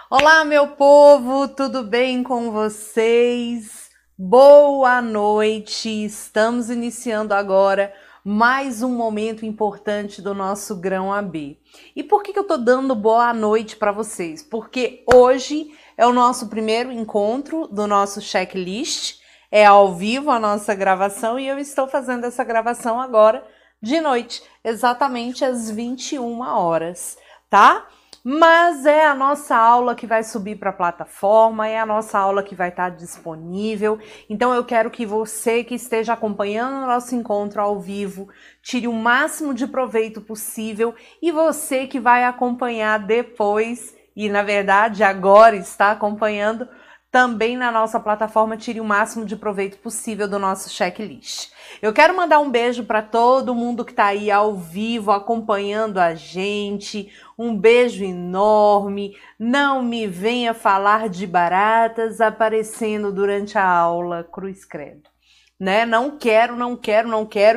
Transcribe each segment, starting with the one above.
Olá, meu povo, tudo bem com vocês? Boa noite! Estamos iniciando agora mais um momento importante do nosso Grão AB. E por que eu tô dando boa noite para vocês? Porque hoje é o nosso primeiro encontro do nosso checklist, é ao vivo a nossa gravação e eu estou fazendo essa gravação agora de noite, exatamente às 21 horas, tá? Mas é a nossa aula que vai subir para a plataforma, é a nossa aula que vai estar disponível. Então eu quero que você que esteja acompanhando o nosso encontro ao vivo tire o máximo de proveito possível e você que vai acompanhar depois e na verdade agora está acompanhando também na nossa plataforma, tire o máximo de proveito possível do nosso checklist. Eu quero mandar um beijo para todo mundo que está aí ao vivo acompanhando a gente. Um beijo enorme. Não me venha falar de baratas aparecendo durante a aula, cruz credo. Né? Não quero.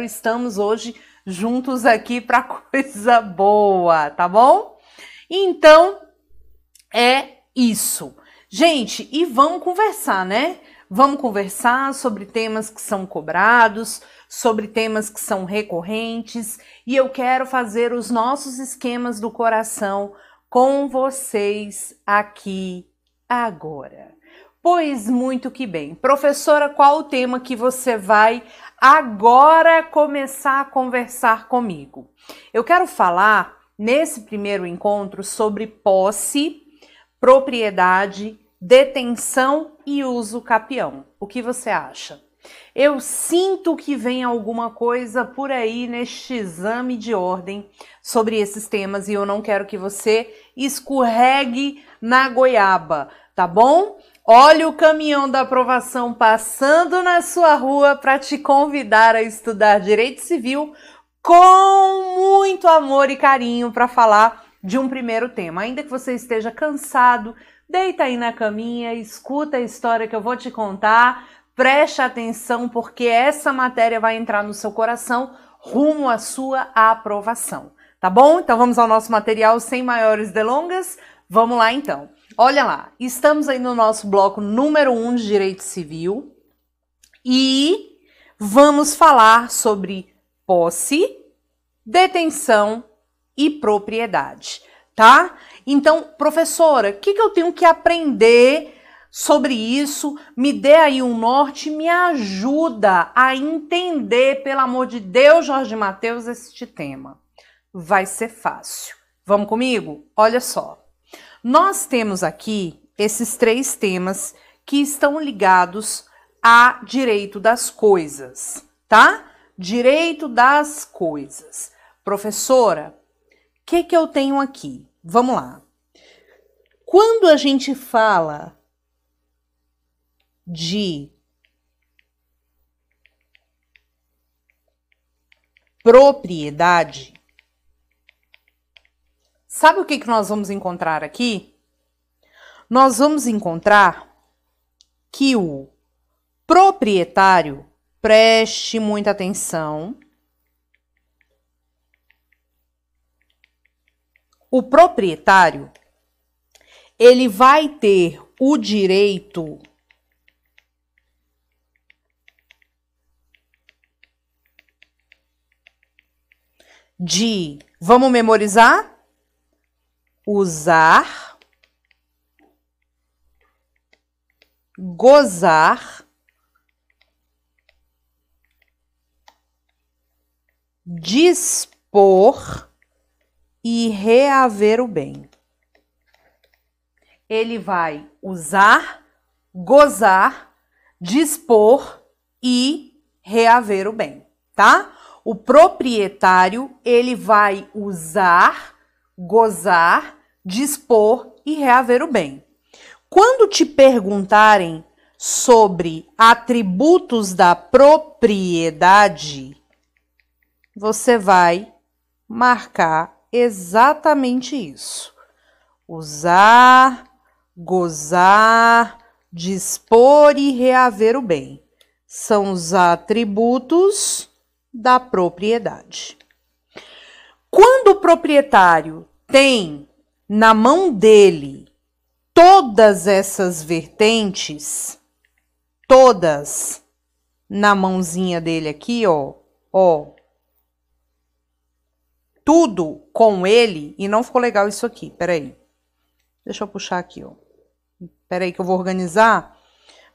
Estamos hoje juntos aqui para coisa boa, tá bom? Então, é isso. Gente, e vamos conversar, né? Vamos conversar sobre temas que são cobrados, sobre temas que são recorrentes, e eu quero fazer os nossos esquemas do coração com vocês aqui agora. Pois muito que bem. Professora, qual o tema que você vai agora começar a conversar comigo? Eu quero falar, nesse primeiro encontro, sobre posse, propriedade, detenção e uso capião. O que você acha? Eu sinto que vem alguma coisa por aí neste exame de ordem sobre esses temas e eu não quero que você escorregue na goiaba, tá bom? Olha o caminhão da aprovação passando na sua rua para te convidar a estudar Direito Civil com muito amor e carinho para falar de um primeiro tema. Ainda que você esteja cansado, deita aí na caminha, escuta a história que eu vou te contar, preste atenção porque essa matéria vai entrar no seu coração rumo à sua aprovação, tá bom? Então vamos ao nosso material sem maiores delongas? Vamos lá então. Olha lá, estamos aí no nosso bloco número 1 de Direito Civil e vamos falar sobre posse, detenção e propriedade, tá? Então, professora, o que eu tenho que aprender sobre isso? Me dê aí um norte, me ajuda a entender, pelo amor de Deus, Jorge Mateus, este tema. Vai ser fácil. Vamos comigo? Olha só. Nós temos aqui esses 3 temas que estão ligados a direito das coisas, tá? Direito das coisas. Professora, o que eu tenho aqui? Vamos lá. Quando a gente fala de propriedade, sabe o que nós vamos encontrar aqui? Nós vamos encontrar que o proprietário, preste muita atenção, o proprietário, ele vai ter o direito de, vamos memorizar? Usar, gozar, dispor e reaver o bem. Ele vai usar, gozar, dispor e reaver o bem, tá? O proprietário, ele vai usar, gozar, dispor e reaver o bem. Quando te perguntarem sobre atributos da propriedade, você vai marcar exatamente isso. Usar, gozar, dispor e reaver o bem. São os atributos da propriedade. Quando o proprietário tem na mão dele todas essas vertentes, todas na mãozinha dele aqui, ó, tudo com ele, e não ficou legal isso aqui, peraí. Deixa eu puxar aqui, ó. Peraí que eu vou organizar,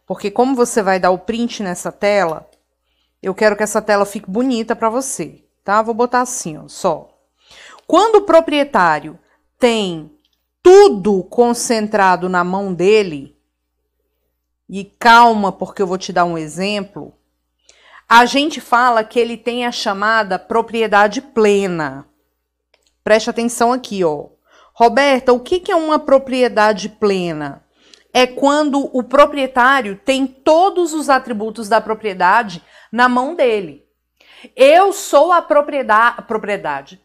porque como você vai dar o print nessa tela, eu quero que essa tela fique bonita para você, tá? Vou botar assim, ó, só. Quando o proprietário tem tudo concentrado na mão dele, e calma, porque eu vou te dar um exemplo, a gente fala que ele tem a chamada propriedade plena. Preste atenção aqui, ó. Roberta, o que é uma propriedade plena? É quando o proprietário tem todos os atributos da propriedade na mão dele. Eu sou a propriedade.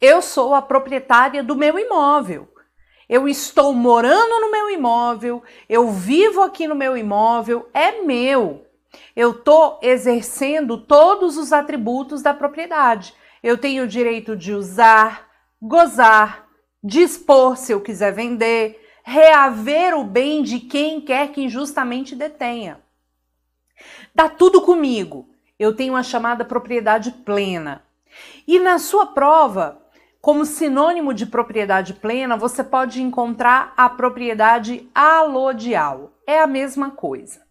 Eu sou a proprietária do meu imóvel. Eu estou morando no meu imóvel, eu vivo aqui no meu imóvel, é meu. Eu estou exercendo todos os atributos da propriedade. Eu tenho o direito de usar, gozar, dispor se eu quiser vender, reaver o bem de quem quer que injustamente detenha. Tá tudo comigo. Eu tenho a chamada propriedade plena. E na sua prova, como sinônimo de propriedade plena, você pode encontrar a propriedade alodial. É a mesma coisa.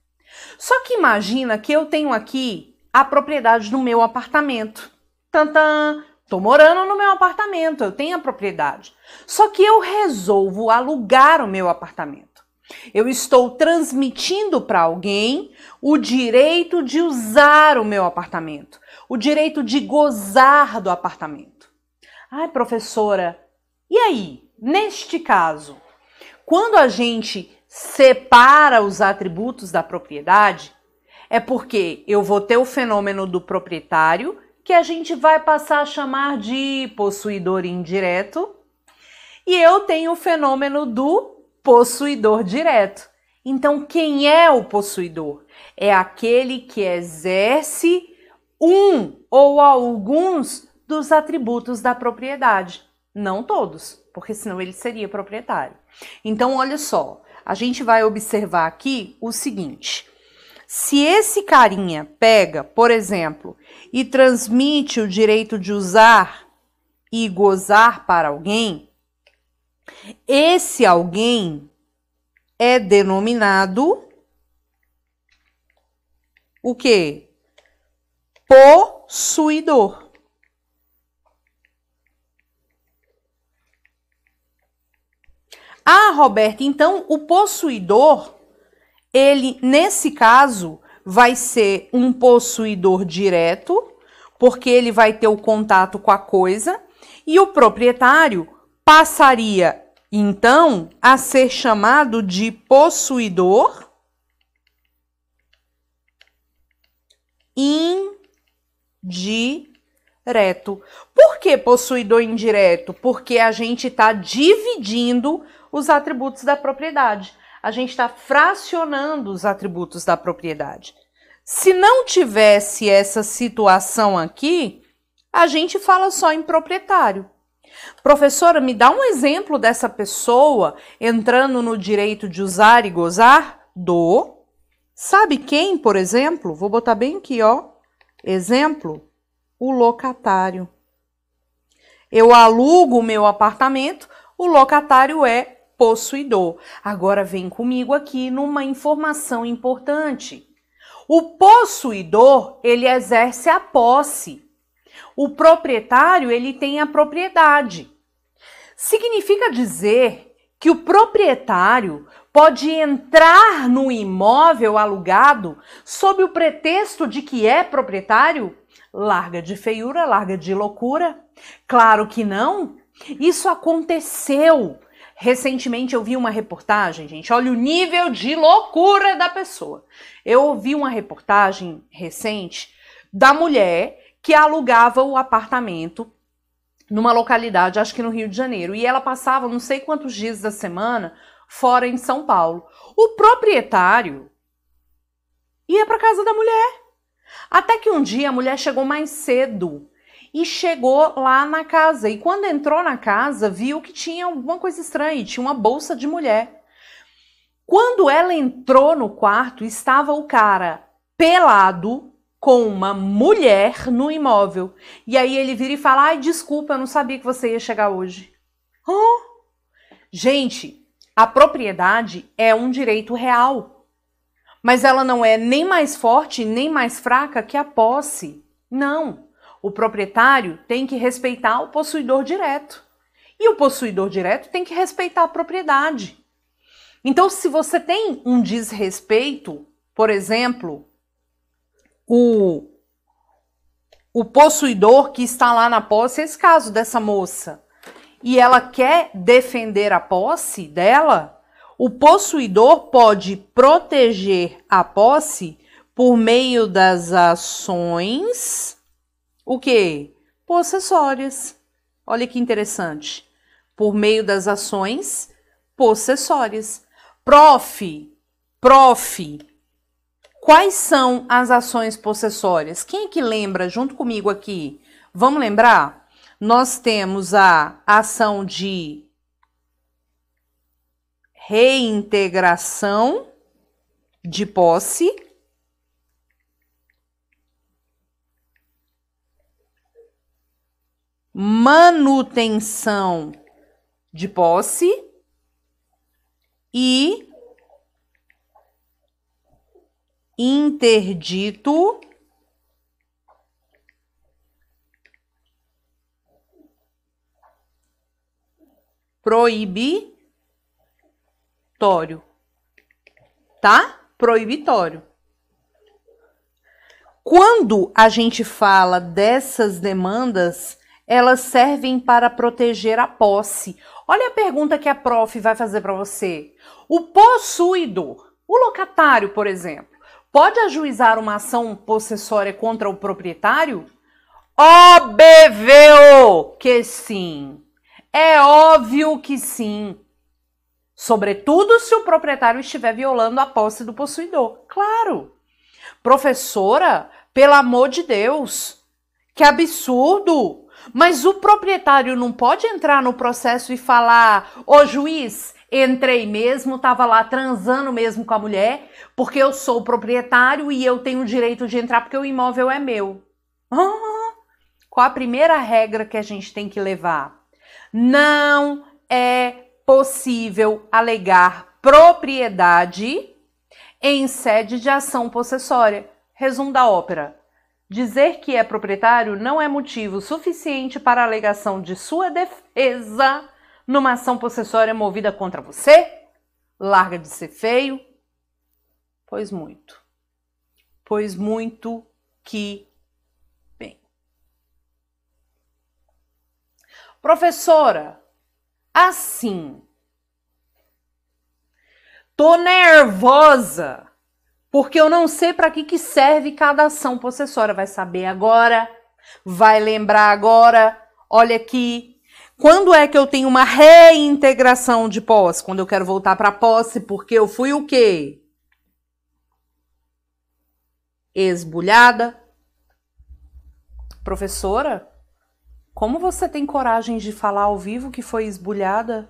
Só que imagina que eu tenho aqui a propriedade do meu apartamento. Tantã! Tô morando no meu apartamento, eu tenho a propriedade. Só que eu resolvo alugar o meu apartamento. Eu estou transmitindo para alguém o direito de usar o meu apartamento, o direito de gozar do apartamento. Ai, professora, e aí? Neste caso, quando a gente separa os atributos da propriedade, é porque eu vou ter o fenômeno do proprietário, que a gente vai passar a chamar de possuidor indireto, e eu tenho o fenômeno do possuidor direto. Então, quem é o possuidor? É aquele que exerce um ou alguns dos atributos da propriedade. Não todos, porque senão ele seria proprietário. Então, olha só, a gente vai observar aqui o seguinte. Se esse carinha pega, por exemplo, e transmite o direito de usar e gozar para alguém, esse alguém é denominado o quê? Possuidor. Ah, Roberta, então o possuidor, ele, nesse caso, vai ser um possuidor direto, porque ele vai ter o contato com a coisa, e o proprietário passaria, então, a ser chamado de possuidor indireto. Por que possuidor indireto? Porque a gente está dividindo os atributos da propriedade. A gente está fracionando os atributos da propriedade. Se não tivesse essa situação aqui, a gente fala só em proprietário. Professora, me dá um exemplo dessa pessoa entrando no direito de usar e gozar? Dou. Sabe quem, por exemplo? Vou botar bem aqui, ó. Exemplo, o locatário. Eu alugo o meu apartamento, o locatário é possuidor. Agora vem comigo aqui numa informação importante. O possuidor, ele exerce a posse. O proprietário, ele tem a propriedade. Significa dizer que o proprietário pode entrar no imóvel alugado sob o pretexto de que é proprietário? Larga de feiura, larga de loucura. Claro que não. Isso aconteceu. Recentemente eu vi uma reportagem, gente, olha o nível de loucura da pessoa. Eu ouvi uma reportagem recente da mulher que alugava o apartamento numa localidade, acho que no Rio de Janeiro, e ela passava não sei quantos dias da semana fora em São Paulo. O proprietário ia para casa da mulher. Até que um dia a mulher chegou mais cedo e chegou lá na casa. E quando entrou na casa, viu que tinha alguma coisa estranha, tinha uma bolsa de mulher. Quando ela entrou no quarto, estava o cara pelado com uma mulher no imóvel. E aí ele vira e fala: ai, desculpa, eu não sabia que você ia chegar hoje. Gente, a propriedade é um direito real. Mas ela não é nem mais forte, nem mais fraca que a posse. Não. O proprietário tem que respeitar o possuidor direto. E o possuidor direto tem que respeitar a propriedade. Então, se você tem um desrespeito, por exemplo, o possuidor que está lá na posse, esse caso dessa moça, e ela quer defender a posse dela, o possuidor pode proteger a posse por meio das ações, o quê? Possessórias. Olha que interessante. Por meio das ações possessórias. Prof, quais são as ações possessórias? Quem é que lembra junto comigo aqui? Vamos lembrar? Nós temos a ação de reintegração de posse, manutenção de posse e interdito proibitório, tá? Proibitório. Quando a gente fala dessas demandas, elas servem para proteger a posse. Olha a pergunta que a prof vai fazer para você. O possuidor, o locatário, por exemplo, pode ajuizar uma ação possessória contra o proprietário? Óbvio que sim. É óbvio que sim. Sobretudo se o proprietário estiver violando a posse do possuidor. Claro. Professora, pelo amor de Deus, que absurdo! Mas o proprietário não pode entrar no processo e falar: ô juiz, entrei mesmo, tava lá transando mesmo com a mulher, porque eu sou o proprietário e eu tenho o direito de entrar porque o imóvel é meu. Qual a primeira regra que a gente tem que levar? Não é possível alegar propriedade em sede de ação possessória. Resumo da ópera. Dizer que é proprietário não é motivo suficiente para a alegação de sua defesa numa ação possessória movida contra você? Larga de ser feio? Pois muito. Pois muito que bem. Professora, assim, tô nervosa porque eu não sei para que serve cada ação possessória. Vai saber agora? Vai lembrar agora? Olha aqui. Quando é que eu tenho uma reintegração de posse? Quando eu quero voltar para a posse porque eu fui o quê? Esbulhada. Professora, como você tem coragem de falar ao vivo que foi esbulhada?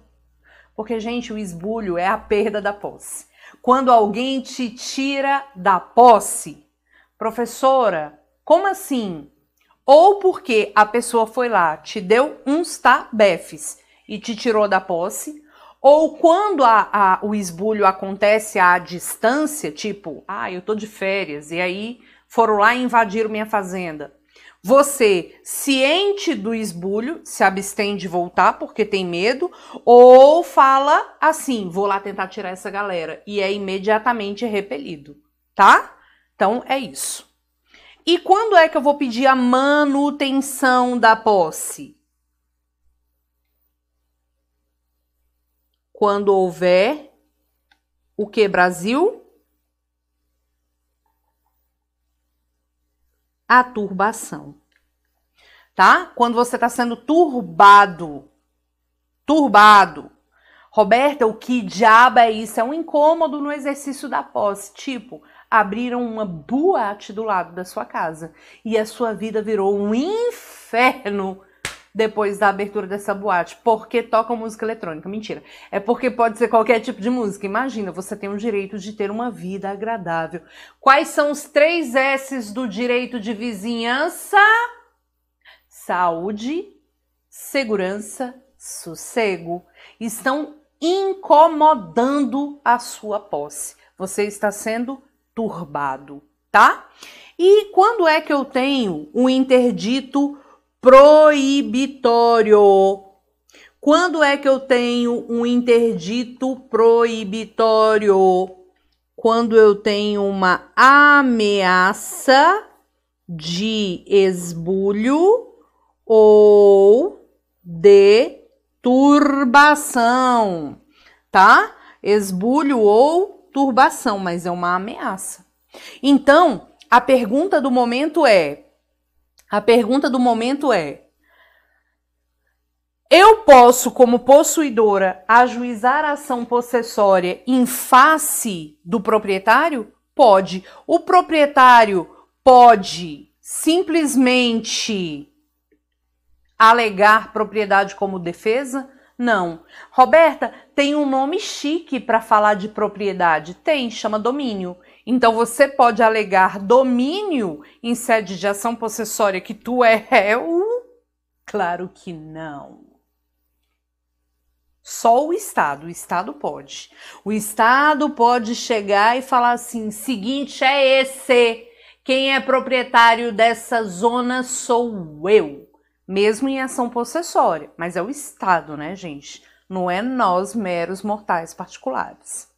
Porque, gente, o esbulho é a perda da posse. Quando alguém te tira da posse. Professora, como assim? Ou porque a pessoa foi lá, te deu uns tabefes e te tirou da posse, ou quando o esbulho acontece à distância, tipo, eu tô de férias, e aí foram lá e invadiram minha fazenda. Você, ciente do esbulho, se abstém de voltar porque tem medo, ou fala assim, vou lá tentar tirar essa galera, e é imediatamente repelido, tá? Então, é isso. E quando é que eu vou pedir a manutenção da posse? Quando houver o que, Brasil? A turbação, tá? Quando você está sendo turbado. Roberta, o que diabo é isso? É um incômodo no exercício da posse. Tipo, abriram uma boate do lado da sua casa e a sua vida virou um inferno depois da abertura dessa boate? Porque toca música eletrônica. Mentira. É porque pode ser qualquer tipo de música. Imagina, você tem o direito de ter uma vida agradável. Quais são os 3 S's do direito de vizinhança? Saúde, segurança, sossego. Estão incomodando a sua posse. Você está sendo turbado, tá? E quando é que eu tenho um interdito proibitório? Quando é que eu tenho um interdito proibitório? Quando eu tenho uma ameaça de esbulho ou de turbação, tá? Esbulho ou turbação, mas é uma ameaça. Então, a pergunta do momento é, eu posso, como possuidora, ajuizar a ação possessória em face do proprietário? Pode. O proprietário pode simplesmente alegar propriedade como defesa? Não. Roberta, tem um nome chique para falar de propriedade? Tem, chama domínio. Então você pode alegar domínio em sede de ação possessória que tu é réu? Claro que não. Só o Estado pode. O Estado pode chegar e falar assim, seguinte é esse, quem é proprietário dessa zona sou eu. Mesmo em ação possessória, mas é o Estado, né, gente? Não é nós, meros mortais particulares.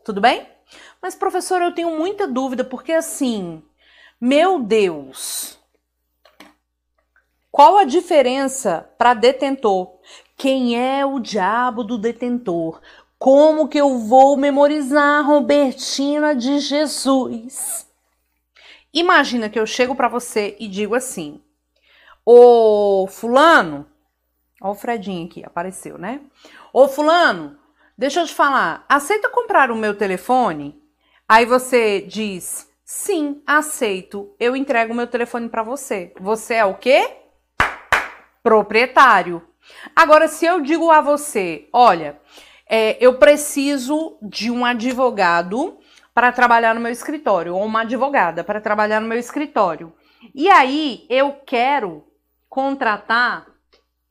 Tudo bem? Mas, professora, eu tenho muita dúvida, porque assim, meu Deus, qual a diferença para detentor? Quem é o diabo do detentor? Como que eu vou memorizar Robertina de Jesus? Imagina que eu chego para você e digo assim, ô fulano, ó o Fredinho aqui, apareceu, né? Ô fulano, deixa eu te falar, aceita comprar o meu telefone? Aí você diz, sim, aceito, eu entrego o meu telefone para você. Você é o quê? Proprietário. Agora, se eu digo a você, olha, eu preciso de um advogado para trabalhar no meu escritório, ou uma advogada para trabalhar no meu escritório. E aí, eu quero contratar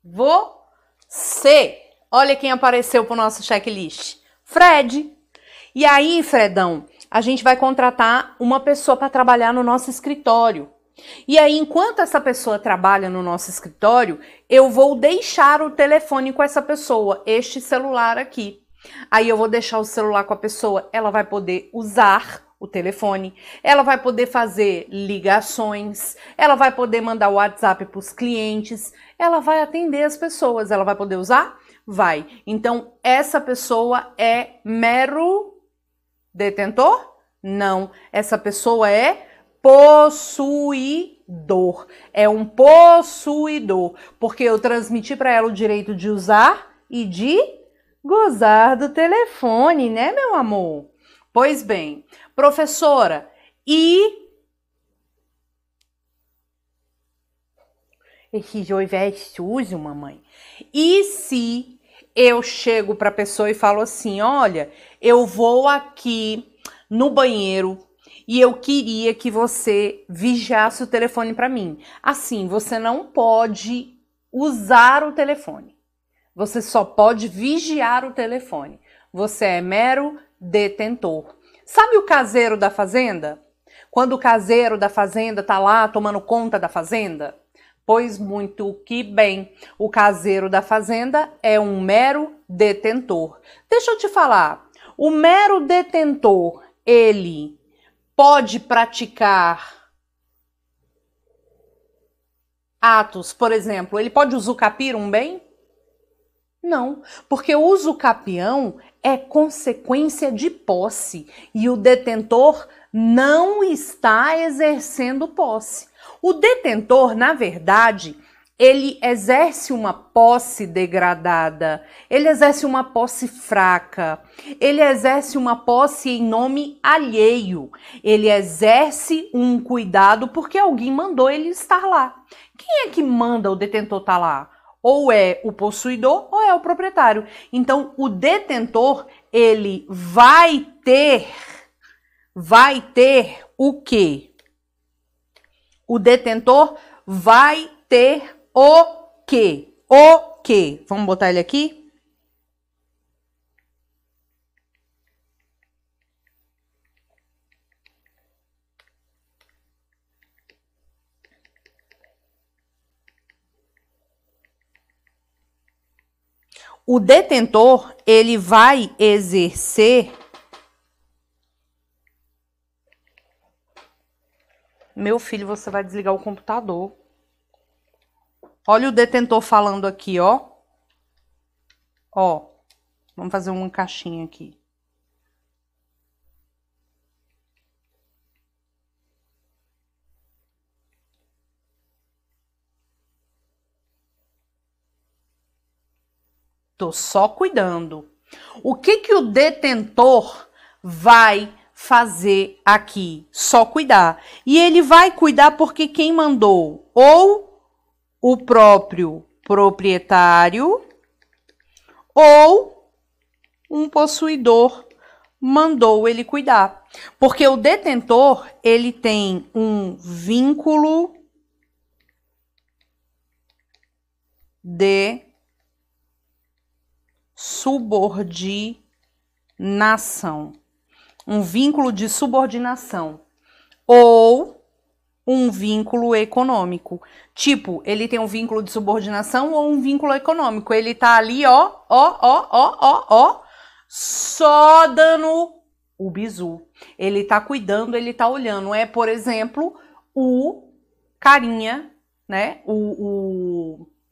você. Olha quem apareceu para o nosso checklist. Fred. E aí, Fredão, a gente vai contratar uma pessoa para trabalhar no nosso escritório. E aí, enquanto essa pessoa trabalha no nosso escritório, eu vou deixar o telefone com essa pessoa, este celular aqui. Aí eu vou deixar o celular com a pessoa, ela vai poder usar o telefone, ela vai poder fazer ligações, ela vai poder mandar o WhatsApp para os clientes, ela vai atender as pessoas, ela vai poder usar? Vai. Então, essa pessoa é mero detentor? Não. Essa pessoa é possuidor. É um possuidor, porque eu transmiti para ela o direito de usar e de gozar do telefone, né, meu amor? Pois bem, professora, esse joio é sujo, mamãe. E se eu chego para a pessoa e falo assim, olha, eu vou aqui no banheiro e eu queria que você vigiasse o telefone para mim. Assim, você não pode usar o telefone. Você só pode vigiar o telefone. Você é mero detentor. Sabe o caseiro da fazenda? Quando o caseiro da fazenda tá lá tomando conta da fazenda? Pois muito que bem, o caseiro da fazenda é um mero detentor. Deixa eu te falar, o mero detentor, ele pode praticar atos, por exemplo, ele pode usucapir um bem? Não, porque o usucapião é consequência de posse e o detentor não está exercendo posse. O detentor, na verdade, ele exerce uma posse degradada, ele exerce uma posse fraca, ele exerce uma posse em nome alheio, ele exerce um cuidado porque alguém mandou ele estar lá. Quem é que manda o detentor estar lá? Ou é o possuidor ou é o proprietário. Então, o detentor, ele vai ter o quê? O detentor vai ter o quê? O quê? Vamos botar ele aqui? O detentor, ele vai exercer... Meu filho, você vai desligar o computador. Olha o detentor falando aqui, ó. Ó, vamos fazer uma caixinha aqui. Tô só cuidando. O que o detentor vai fazer aqui? Só cuidar. E ele vai cuidar porque quem mandou? Ou o próprio proprietário ou um possuidor mandou ele cuidar. Porque o detentor, ele tem um vínculo de subordinação. Um vínculo de subordinação. Ou um vínculo econômico. Tipo, ele tem um vínculo de subordinação ou um vínculo econômico. Ele tá ali, ó, só dando o bizu. Ele tá cuidando, ele tá olhando. É, por exemplo, o carinha, né?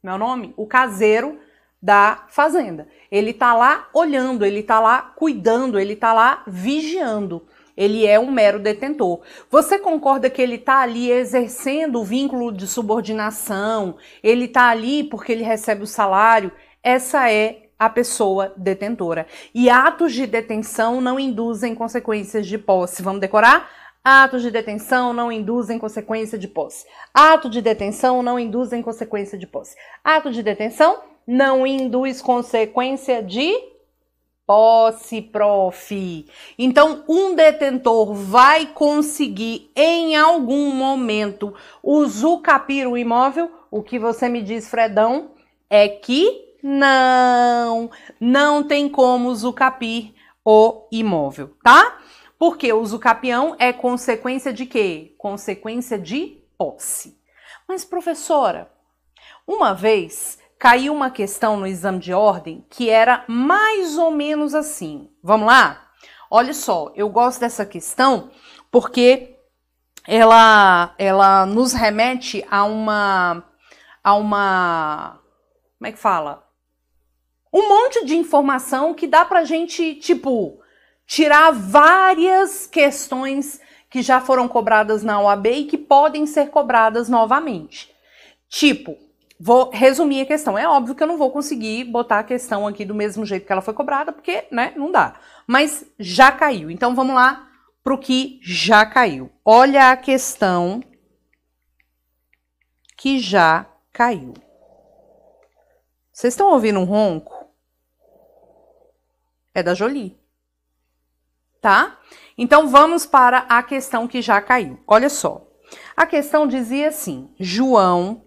Meu nome? O caseiro da fazenda. Ele tá lá olhando, ele tá lá cuidando, ele tá lá vigiando. Ele é um mero detentor. Você concorda que ele está ali exercendo o vínculo de subordinação? Ele está ali porque ele recebe o salário? Essa é a pessoa detentora. E atos de detenção não induzem consequências de posse. Vamos decorar? Atos de detenção não induzem consequência de posse. Ato de detenção não induzem consequência de posse. Ato de detenção não induz consequência de posse, prof. Então, um detentor vai conseguir, em algum momento, usucapir o imóvel? O que você me diz, Fredão, é que não tem como usucapir o imóvel, tá? Porque o usucapião é consequência de quê? Consequência de posse. Mas, professora, uma vez caiu uma questão no exame de ordem que era mais ou menos assim. Vamos lá? Olha só, eu gosto dessa questão porque ela nos remete a uma como é que fala? Um monte de informação que dá pra gente, tipo, tirar várias questões que já foram cobradas na OAB e que podem ser cobradas novamente. Tipo, vou resumir a questão. É óbvio que eu não vou conseguir botar a questão aqui do mesmo jeito que ela foi cobrada, porque, né, não dá. Mas já caiu. Então, vamos lá pro que já caiu. Olha a questão que já caiu. Vocês estão ouvindo um ronco? É da Jolie. Tá? Então, vamos para a questão que já caiu. Olha só. A questão dizia assim, João...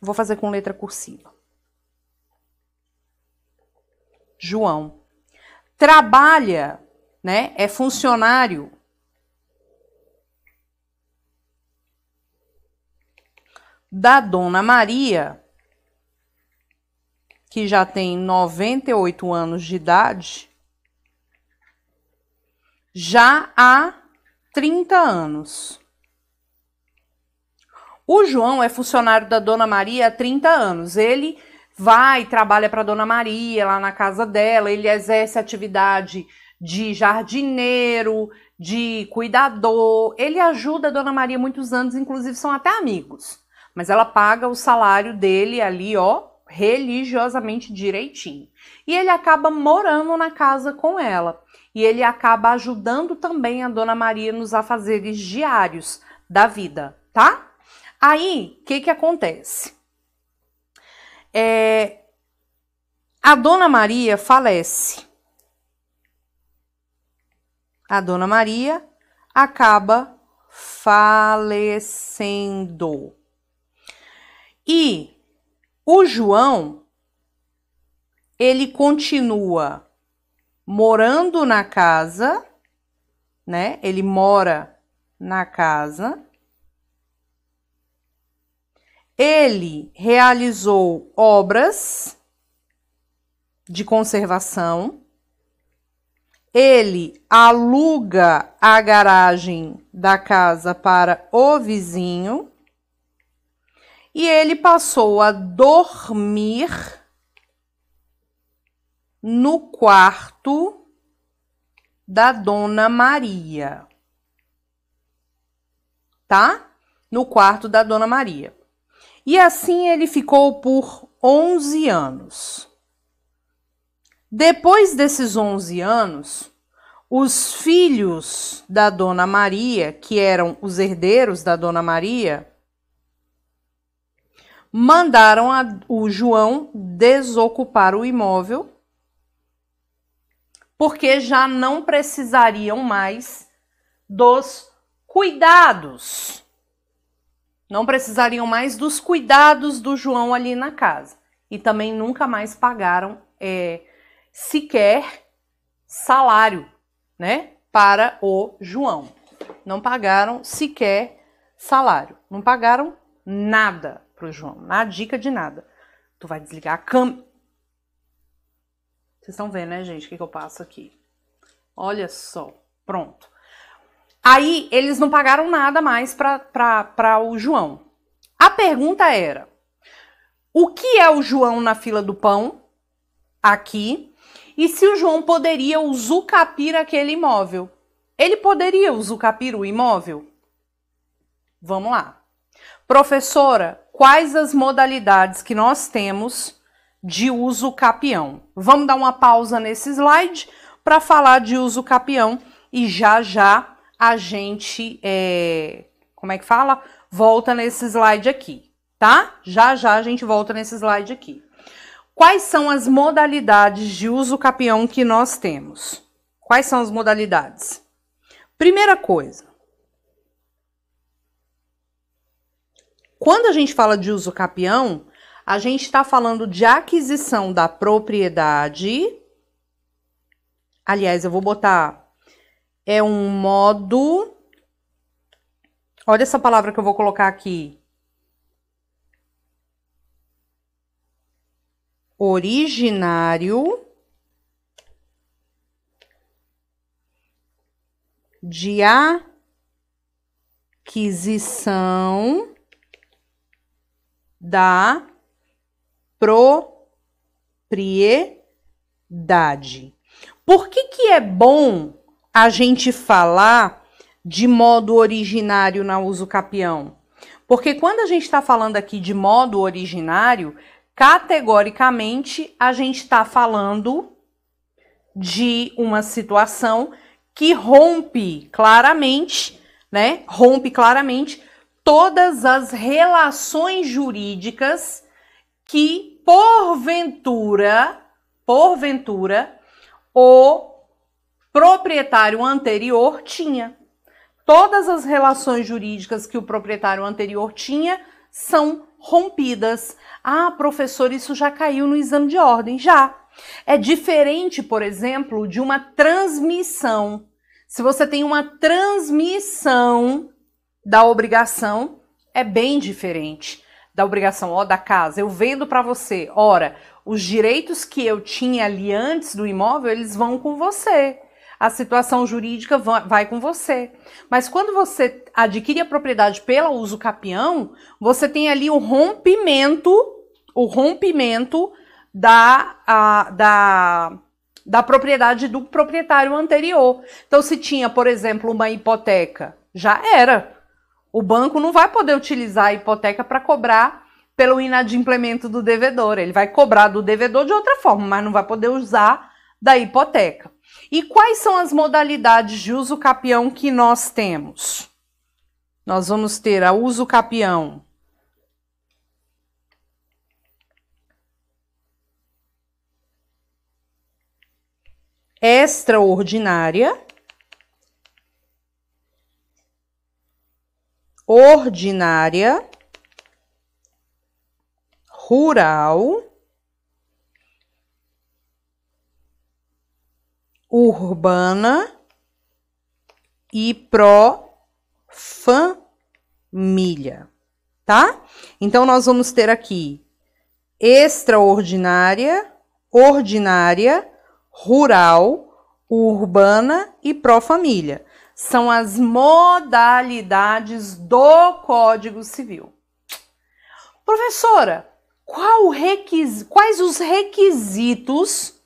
Vou fazer com letra cursiva. João trabalha, né? É funcionário da Dona Maria, que já tem 98 anos de idade, já há 30 anos. O João é funcionário da Dona Maria há 30 anos. Ele vai, trabalha para a Dona Maria, lá na casa dela, ele exerce atividade de jardineiro, de cuidador. Ele ajuda a Dona Maria há muitos anos, inclusive são até amigos. mas ela paga o salário dele ali, ó, religiosamente direitinho. E ele acaba morando na casa com ela. E ele acaba ajudando também a Dona Maria nos afazeres diários da vida, tá? Aí, o que acontece? A Dona Maria falece. A Dona Maria acaba falecendo. E o João, ele continua morando na casa, né? Ele mora na casa. Ele realizou obras de conservação. Ele aluga a garagem da casa para o vizinho. E ele passou a dormir no quarto da Dona Maria. Tá? No quarto da Dona Maria. E assim ele ficou por 11 anos. Depois desses 11 anos, os filhos da Dona Maria, que eram os herdeiros da Dona Maria, mandaram o João desocupar o imóvel, porque já não precisariam mais dos cuidados. Não precisariam mais dos cuidados do João ali na casa. E também nunca mais pagaram sequer salário, né, para o João. Não pagaram sequer salário. Não pagaram nada pro João. Na dica de nada. Tu vai desligar a câmera. Vocês estão vendo, né, gente, o que eu passo aqui? Olha só. Pronto. Aí, eles não pagaram nada mais para o João. A pergunta era, o que é o João na fila do pão? Aqui. E se o João poderia usucapir aquele imóvel? Ele poderia usucapir o imóvel? Vamos lá. Professora, quais as modalidades que nós temos de usucapião? Vamos dar uma pausa nesse slide para falar de usucapião e já já a gente, como é que fala? Volta nesse slide aqui, tá? Já já a gente volta nesse slide aqui. Quais são as modalidades de usucapião que nós temos? Quais são as modalidades? Primeira coisa. Quando a gente fala de usucapião, a gente está falando de aquisição da propriedade. Aliás, eu vou botar... É um modo... Olha essa palavra que eu vou colocar aqui. Originário de aquisição da propriedade. Por que é bom a gente falar de modo originário na usucapião? Porque quando a gente está falando aqui de modo originário, categoricamente a gente está falando de uma situação que rompe claramente, né? Rompe claramente todas as relações jurídicas que porventura, o proprietário anterior tinha. Todas as relações jurídicas que o proprietário anterior tinha são rompidas. Ah, professor, isso já caiu no exame de ordem. Já. É diferente, por exemplo, de uma transmissão. Se você tem uma transmissão da obrigação, é bem diferente da obrigação, ó, da casa. Eu vendo para você, ora, os direitos que eu tinha ali antes do imóvel, eles vão com você. A situação jurídica vai com você. Mas quando você adquire a propriedade pela usucapião, você tem ali o rompimento da propriedade do proprietário anterior. Então, se tinha, por exemplo, uma hipoteca, já era. O banco não vai poder utilizar a hipoteca para cobrar pelo inadimplemento do devedor. Ele vai cobrar do devedor de outra forma, mas não vai poder usar da hipoteca. E quais são as modalidades de uso capião que nós temos? Nós vamos ter a uso capião extraordinária, ordinária, rural, urbana e pró-família, tá? Então, nós vamos ter aqui extraordinária, ordinária, rural, urbana e pró-família. São as modalidades do Código Civil. Professora, quais os requisitos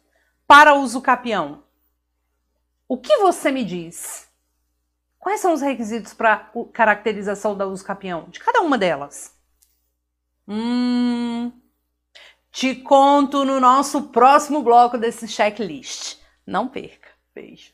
para uso capião? O que você me diz? Quais são os requisitos para caracterização da uso capião? De cada uma delas. Te conto no nosso próximo bloco desse checklist. Não perca. Beijo.